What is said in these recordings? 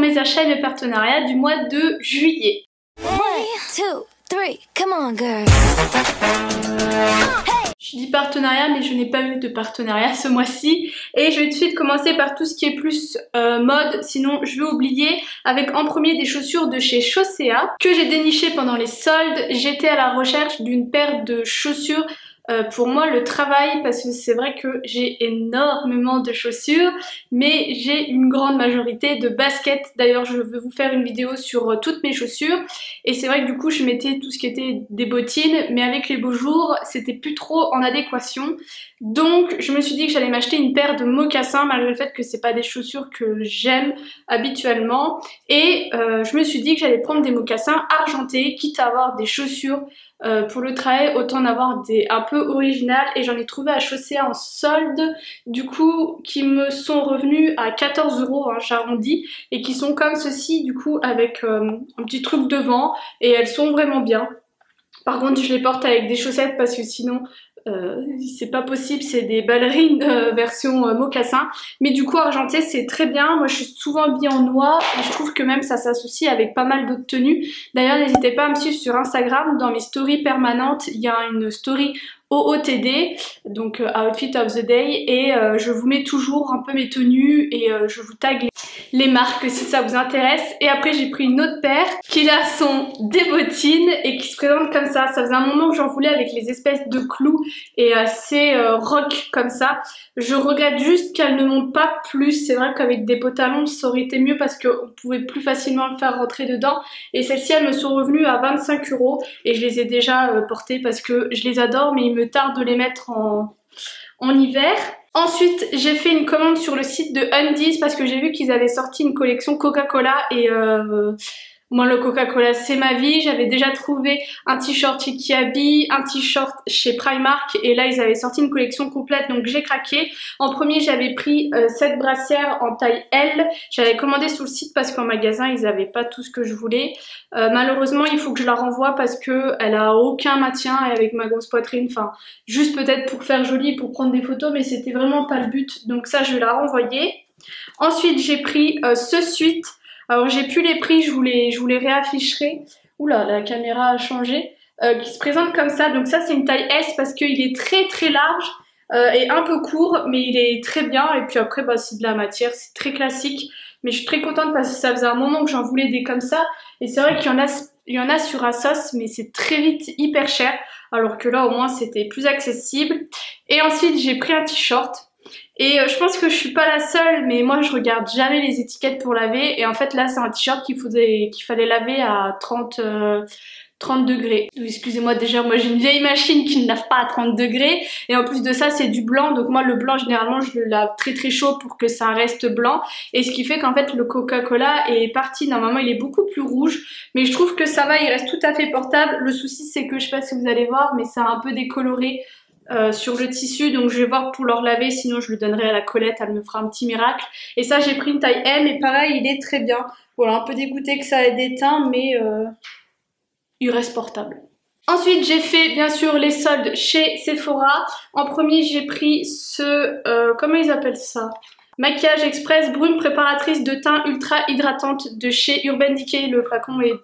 mes achats et mes partenariats du mois de juillet. 1, 2, 3, come on girls. Je dis partenariat mais je n'ai pas eu de partenariat ce mois-ci et je vais tout de suite commencer par tout ce qui est plus mode, sinon je vais oublier, avec en premier des chaussures de chez Chaussea que j'ai déniché pendant les soldes. J'étais à la recherche d'une paire de chaussures pour moi le travail, parce que c'est vrai que j'ai énormément de chaussures mais j'ai une grande majorité de baskets. D'ailleurs je vais vous faire une vidéo sur toutes mes chaussures et c'est vrai que du coup je mettais tout ce qui était des bottines, mais avec les beaux jours c'était plus trop en adéquation, donc je me suis dit que j'allais m'acheter une paire de mocassins malgré le fait que c'est pas des chaussures que j'aime habituellement, et je me suis dit que j'allais prendre des mocassins argentés, quitte à avoir des chaussures pour le travail, autant en avoir des un peu originales, et j'en ai trouvé à Chaussea en solde du coup qui me sont revenus à 14 €, hein, j'arrondis, et qui sont comme ceci du coup avec un petit truc devant, et elles sont vraiment bien. Par contre je les porte avec des chaussettes parce que sinon c'est pas possible, c'est des ballerines version mocassin, mais du coup argenté c'est très bien. Moi je suis souvent habillée en noir et je trouve que même ça s'associe avec pas mal d'autres tenues. D'ailleurs n'hésitez pas à me suivre sur Instagram, dans mes stories permanentes il y a une story OOTD, donc Outfit of the Day, et je vous mets toujours un peu mes tenues et je vous tag les marques si ça vous intéresse. Et après j'ai pris une autre paire qui là sont des bottines et qui se présentent comme ça. Ça faisait un moment que j'en voulais, avec les espèces de clous et assez rock comme ça. Je regrette juste qu'elles ne montent pas plus. C'est vrai qu'avec des pantalons ça aurait été mieux parce qu'on pouvait plus facilement le faire rentrer dedans, et celles-ci elles me sont revenues à 25 € et je les ai déjà portées parce que je les adore, mais il me tarde de les mettre en hiver. Ensuite j'ai fait une commande sur le site de Undies parce que j'ai vu qu'ils avaient sorti une collection Coca-Cola, et moi le Coca-Cola c'est ma vie. J'avais déjà trouvé un t-shirt chez Kiabi, un t-shirt chez Primark, et là ils avaient sorti une collection complète, donc j'ai craqué. En premier j'avais pris cette brassière en taille L, j'avais commandé sur le site parce qu'en magasin ils avaient pas tout ce que je voulais. Malheureusement il faut que je la renvoie parce que elle a aucun maintien, et avec ma grosse poitrine, enfin juste peut-être pour faire joli, pour prendre des photos, mais c'était vraiment pas le but, donc ça je vais la renvoyer. Ensuite j'ai pris ce sweat. Alors j'ai plus les prix, je vous les réafficherai. Oula, la caméra a changé. Qui se présente comme ça. Donc ça c'est une taille S parce qu'il est très très large et un peu court, mais il est très bien. Et puis après bah, c'est de la matière, c'est très classique. Mais je suis très contente parce que ça faisait un moment que j'en voulais des comme ça. Et c'est vrai qu'il y en a sur Asos, mais c'est très vite hyper cher. Alors que là au moins c'était plus accessible. Et ensuite j'ai pris un t-shirt. Et je pense que je suis pas la seule, mais moi je regarde jamais les étiquettes pour laver, et en fait là c'est un t-shirt qu'il fallait laver à 30 degrés. Excusez-moi, déjà moi j'ai une vieille machine qui ne lave pas à 30 degrés, et en plus de ça c'est du blanc, donc moi le blanc généralement je le lave très très chaud pour que ça reste blanc, et ce qui fait qu'en fait le Coca-Cola est parti. Normalement il est beaucoup plus rouge, mais je trouve que ça va, il reste tout à fait portable. Le souci c'est que je sais pas si vous allez voir, mais ça a un peu décoloré sur le tissu, donc je vais voir pour leur laver, sinon je le donnerai à la Colette, elle me fera un petit miracle. Et ça j'ai pris une taille M, et pareil il est très bien. Voilà, un peu dégoûté que ça ait déteint, mais il reste portable. Ensuite j'ai fait bien sûr les soldes chez Sephora. En premier j'ai pris ce, comment ils appellent ça, maquillage express brume préparatrice de teint ultra hydratante de chez Urban Decay. Le flacon est...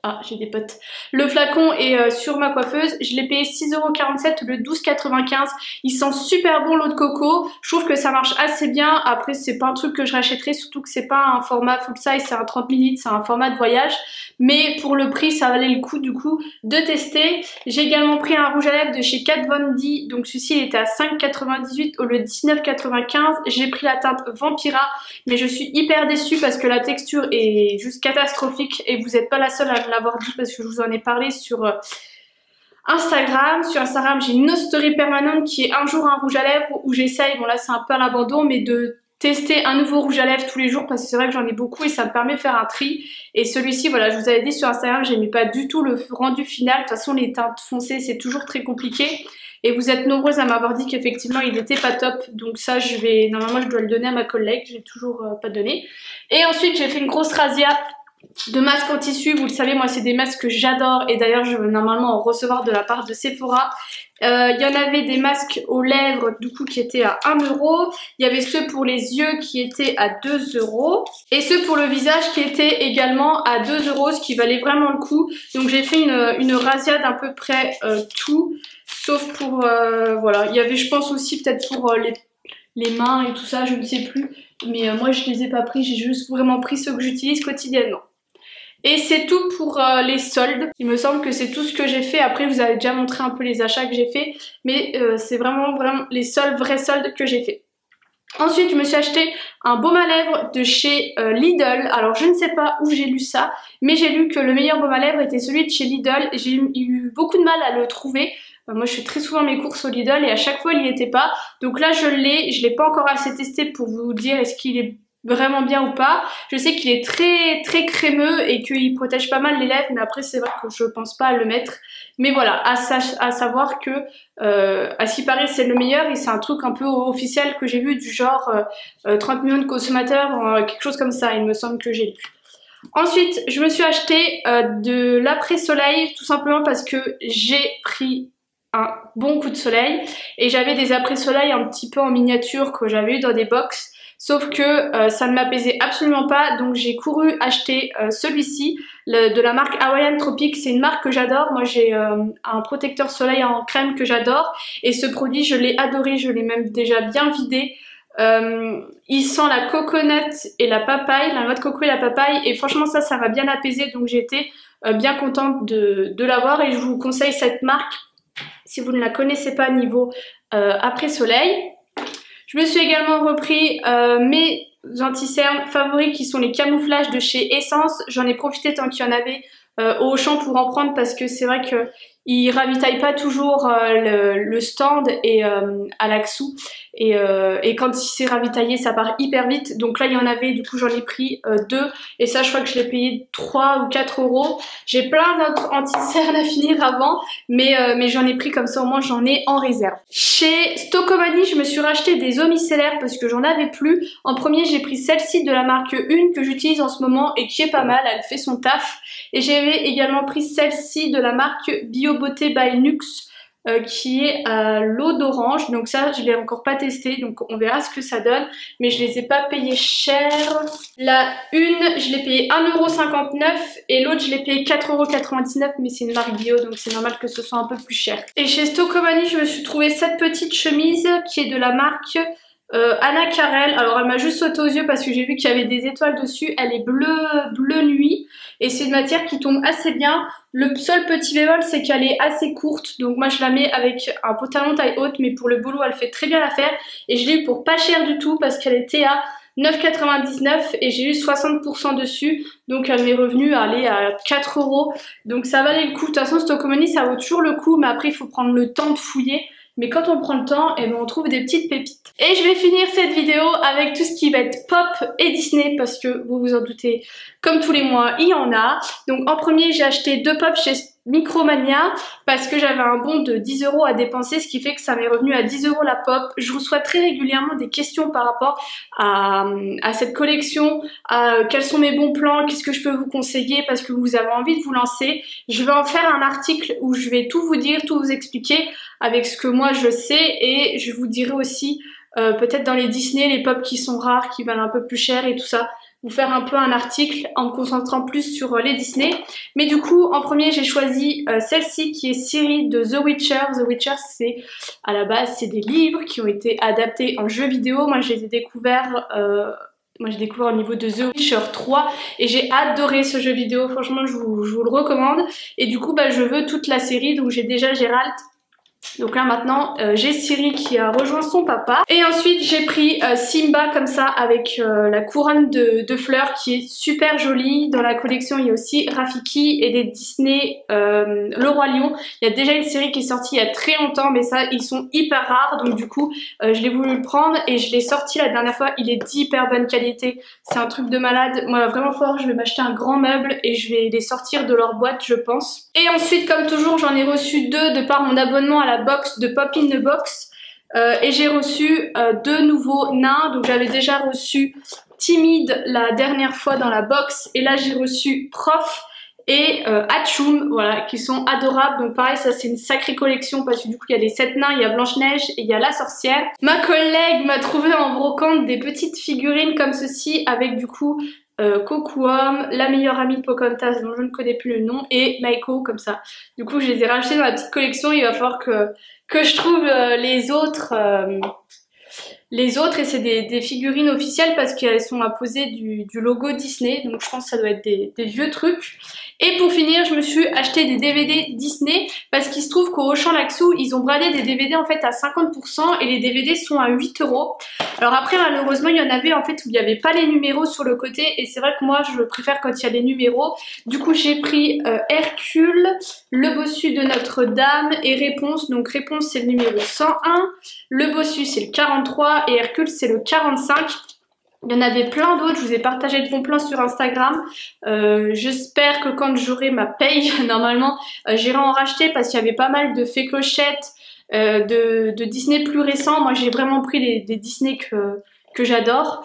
Ah, j'ai des potes. Le flacon est sur ma coiffeuse. Je l'ai payé 6,47 € le 12,95 €. Il sent super bon l'eau de coco. Je trouve que ça marche assez bien. Après, c'est pas un truc que je rachèterai, surtout que c'est pas un format full size, c'est un 30 ml, c'est un format de voyage. Mais pour le prix, ça valait le coup du coup de tester. J'ai également pris un rouge à lèvres de chez Kat Von D. Donc celui-ci il était à 5,98 € au lieu de 19,95 €. J'ai pris la teinte Vampira, mais je suis hyper déçue parce que la texture est juste catastrophique, et vous n'êtes pas la seule à l'avoir dit parce que je vous en ai parlé sur Instagram. Sur Instagram j'ai une autre story permanente qui est un jour un rouge à lèvres, où j'essaye, bon là c'est un peu à l'abandon, mais de tester un nouveau rouge à lèvres tous les jours parce que c'est vrai que j'en ai beaucoup et ça me permet de faire un tri. Et celui-ci, voilà, je vous avais dit sur Instagram, j'aimais pas du tout le rendu final. De toute façon les teintes foncées c'est toujours très compliqué, et vous êtes nombreuses à m'avoir dit qu'effectivement il était pas top, donc ça je vais, normalement je dois le donner à ma collègue, j'ai toujours pas donné. Et ensuite j'ai fait une grosse razzia de masques en tissu. Vous le savez, moi c'est des masques que j'adore et d'ailleurs je vais normalement en recevoir de la part de Sephora. Il y en avait des masques aux lèvres du coup qui étaient à 1 €. Il y avait ceux pour les yeux qui étaient à 2 € et ceux pour le visage qui étaient également à 2 €, ce qui valait vraiment le coup. Donc j'ai fait une razzia d'à peu près tout, sauf pour voilà. Il y avait je pense aussi peut-être pour les mains et tout ça, je ne sais plus. Mais moi je les ai pas pris, j'ai juste vraiment pris ceux que j'utilise quotidiennement. Et c'est tout pour les soldes. Il me semble que c'est tout ce que j'ai fait. Après, je vous avez déjà montré un peu les achats que j'ai fait. Mais c'est vraiment les seuls vrais soldes que j'ai fait. Ensuite, je me suis acheté un baume à lèvres de chez Lidl. Alors, je ne sais pas où j'ai lu ça. Mais j'ai lu que le meilleur baume à lèvres était celui de chez Lidl. J'ai eu beaucoup de mal à le trouver. Moi, je fais très souvent mes courses au Lidl et à chaque fois, il n'y était pas. Donc là, je l'ai. Je ne l'ai pas encore assez testé pour vous dire est-ce qu'il est vraiment bien ou pas. Je sais qu'il est très crémeux et qu'il protège pas mal les lèvres, mais après c'est vrai que je pense pas à le mettre. Mais voilà, à savoir que à ce qui paraît c'est le meilleur et c'est un truc un peu officiel que j'ai vu du genre 30 millions de consommateurs, quelque chose comme ça, il me semble que j'ai lu. Ensuite, je me suis acheté de l'après-soleil tout simplement parce que j'ai pris un bon coup de soleil et j'avais des après-soleil un petit peu en miniature que j'avais eu dans des box. Sauf que ça ne m'apaisait absolument pas, donc j'ai couru acheter celui-ci de la marque Hawaiian Tropic. C'est une marque que j'adore. Moi j'ai un protecteur soleil en crème que j'adore et ce produit je l'ai adoré, je l'ai même déjà bien vidé. Il sent la coconut et la papaye, la noix de coco et la papaye et franchement ça m'a bien apaisé, donc j'ai été bien contente de l'avoir et je vous conseille cette marque si vous ne la connaissez pas niveau après soleil. Je me suis également repris mes anti-cernes favoris qui sont les camouflages de chez Essence. J'en ai profité tant qu'il y en avait au Auchan pour en prendre parce que c'est vrai qu'ils ravitaillent pas toujours le stand et à l'Axou. Et quand c'est ravitaillé ça part hyper vite. Donc là il y en avait, du coup j'en ai pris 2 et ça je crois que je l'ai payé 3 ou 4 €. J'ai plein d'autres anti-cernes à finir avant mais j'en ai pris comme ça au moins j'en ai en réserve. Chez Stocomanie je me suis racheté des eaux micellaires parce que j'en avais plus. En premier j'ai pris celle-ci de la marque Une que j'utilise en ce moment et qui est pas mal, elle fait son taf. Et j'avais également pris celle-ci de la marque Bio Beauté by Nuxe qui est à l'eau d'orange. Donc ça je l'ai encore pas testé, donc on verra ce que ça donne, mais je les ai pas payés cher. La une je l'ai payé 1,59 € et l'autre je l'ai payé 4,99 €, mais c'est une marque bio donc c'est normal que ce soit un peu plus cher. Et chez Stocomanie je me suis trouvé cette petite chemise qui est de la marque Anna Carrel. Alors elle m'a juste sauté aux yeux parce que j'ai vu qu'il y avait des étoiles dessus. Elle est bleu nuit et c'est une matière qui tombe assez bien. Le seul petit bémol c'est qu'elle est assez courte, donc moi je la mets avec un pantalon taille haute, mais pour le boulot elle fait très bien l'affaire et je l'ai eu pour pas cher du tout parce qu'elle était à 9,99 € et j'ai eu 60% dessus, donc elle m'est revenue à aller à 4 €, donc ça valait le coup. De toute façon Stocomanie ça vaut toujours le coup, mais après il faut prendre le temps de fouiller. Mais quand on prend le temps, eh ben on trouve des petites pépites. Et je vais finir cette vidéo avec tout ce qui va être pop et Disney parce que vous vous en doutez, comme tous les mois, il y en a. Donc en premier, j'ai acheté 2 pop chez Micromania parce que j'avais un bon de 10 € à dépenser, ce qui fait que ça m'est revenu à 10 € la pop. Je reçois très régulièrement des questions par rapport à cette collection, à quels sont mes bons plans, qu'est-ce que je peux vous conseiller parce que vous avez envie de vous lancer. Je vais en faire un article où je vais tout vous dire, tout vous expliquer avec ce que moi je sais et je vous dirai aussi peut-être dans les Disney, les pop qui sont rares, qui valent un peu plus cher et tout ça. Vous faire un peu un article en me concentrant plus sur les Disney. Mais du coup, en premier, j'ai choisi celle-ci qui est Ciri de The Witcher. The Witcher, c'est à la base, c'est des livres qui ont été adaptés en jeux vidéo. Moi, je les ai découverts... Moi j'ai découvert au niveau de The Witcher 3 et j'ai adoré ce jeu vidéo, franchement je vous le recommande. Et du coup je veux toute la série, donc j'ai déjà Gérald. Donc là maintenant j'ai Ciri qui a rejoint son papa. Et ensuite j'ai pris Simba comme ça avec la couronne de fleurs qui est super jolie. Dans la collection il y a aussi Rafiki et des Disney Le Roi Lion. Il y a déjà une série qui est sortie il y a très longtemps, mais ça ils sont hyper rares, donc du coup je l'ai voulu le prendre et je l'ai sorti la dernière fois. Il est d'hyper bonne qualité, c'est un truc de malade. Moi vraiment fort, je vais m'acheter un grand meuble et je vais les sortir de leur boîte je pense. Et ensuite comme toujours j'en ai reçu 2 de par mon abonnement à la box de Pop in the Box et j'ai reçu 2 nouveaux nains. Donc j'avais déjà reçu Timide la dernière fois dans la box et là j'ai reçu Prof et Hachoum, voilà, qui sont adorables. Donc pareil, ça c'est une sacrée collection parce que du coup il y a les 7 nains, il y a Blanche-Neige et il y a la sorcière. Ma collègue m'a trouvé en brocante des petites figurines comme ceci avec du coup Kokuom, la meilleure amie de Pocahontas dont je ne connais plus le nom, et Maiko comme ça. Du coup je les ai rachetés dans la petite collection, il va falloir que je trouve les autres et c'est des figurines officielles parce qu'elles sont apposées du logo Disney, donc je pense que ça doit être des vieux trucs. Et pour finir, je me suis acheté des DVD Disney parce qu'il se trouve qu'au Auchan Laxou, ils ont bradé des DVD en fait à 50% et les DVD sont à 8 €. Alors après, malheureusement, il y en avait en fait où il n'y avait pas les numéros sur le côté et c'est vrai que moi, je préfère quand il y a les numéros. Du coup, j'ai pris Hercule, le bossu de Notre-Dame et Réponse. Donc Réponse, c'est le numéro 101, le bossu, c'est le 43 et Hercule, c'est le 45. Il y en avait plein d'autres, je vous ai partagé le bon plan sur Instagram. J'espère que quand j'aurai ma paye, normalement, j'irai en racheter parce qu'il y avait pas mal de fées clochettes de Disney plus récents. Moi, j'ai vraiment pris des Disney que j'adore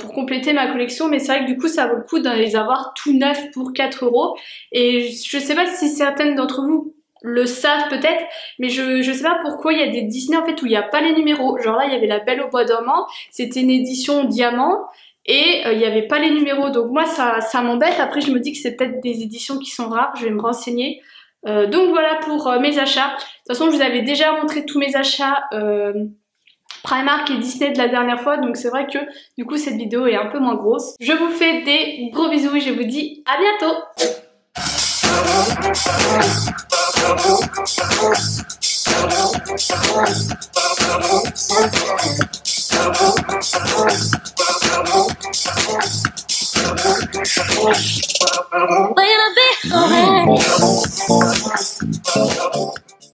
pour compléter ma collection. Mais c'est vrai que du coup, ça vaut le coup d'en les avoir tout neufs pour 4 €. Et je sais pas si certaines d'entre vous le savent peut-être, mais je sais pas pourquoi il y a des Disney en fait où il n'y a pas les numéros. Genre là il y avait La Belle au Bois dormant, c'était une édition diamant et il n'y avait pas les numéros, donc moi ça m'embête. Après je me dis que c'est peut-être des éditions qui sont rares, je vais me renseigner. Donc voilà pour mes achats. De toute façon je vous avais déjà montré tous mes achats Primark et Disney de la dernière fois, donc c'est vrai que du coup cette vidéo est un peu moins grosse. Je vous fais des gros bisous et je vous dis à bientôt. When I be